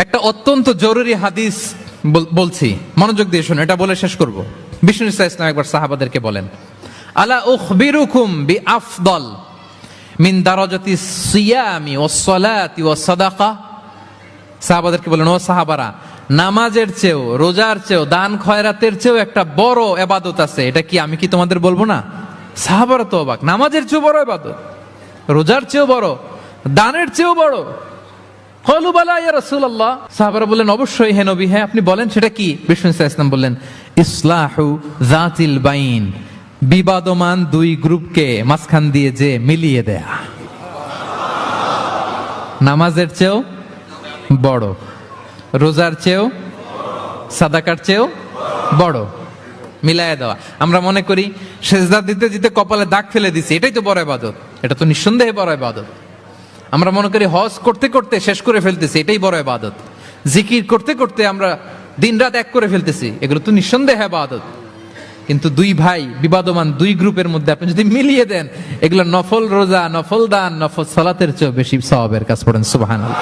একটা অত্যন্ত জরুরি হাদিস বলছি, মনোযোগ দিয়ে শুনুন, এটা বলে শেষ করব। বিষ্ণু ইসলাম একবার সাহাবাদেরকে বলেন, আলা উখবিরুকুম বিআফদল মিন দারাজাতি সিয়ামি ওয়াস সালাতি ওয়াস সাদাকা। সাহাবাদেরকে বলেন, ও সাহাবারা, নামাজের চেয়েও, রোজার চেয়েও, দান খয়রাতের চেয়েও একটা বড় ইবাদত আছে, এটা কি আমি কি তোমাদের বলবো না? সাহাবারা তো অবাক, নামাজের চেয়েও বড় ইবাদত, রোজার চেয়েও বড়, দানের চেয়েও বড়। ক্বালু বালা ইয়া রাসূলুল্লাহ। সাহাবারা বললেন, অবশ্যই হে নবী, হ্যাঁ আপনি বলেন সেটা কি? বিষ্ণু ইসলাম বললেন, ইসলাহু যাতিল বাইন, বিবাদমান দুই গ্রুপকে মাঝখান দিয়ে যে মিলিয়ে দেয়া। নামাজের চেয়েও বড়, রোজার চেয়েও, সাদাকার চেয়েও বড়, মিলায় দেওয়া। আমরা মনে করি সেজদা দিতে দিতে কপালে দাগ ফেলে দিছি, এটাই তো বড় ইবাদত। এটা তো নিঃসন্দেহে বড় ইবাদত। আমরা মনে করি হজ করতে করতে শেষ করে ফেলতেছি, এটাই বড় ইবাদত। জিকির করতে করতে আমরা দিনরাত এক করে ফেলতেছি, এগুলো তো নিঃসন্দেহে ইবাদত। কিন্তু দুই ভাই, বিবাদমান দুই গ্রুপের মধ্যে আপনি যদি মিলিয়ে দেন, এগুলো নফল রোজা, নফল দান, নফল সালাতের চেয়েও বেশি সওয়াবের কাজ। পড়েন সুবহানাল্লাহ।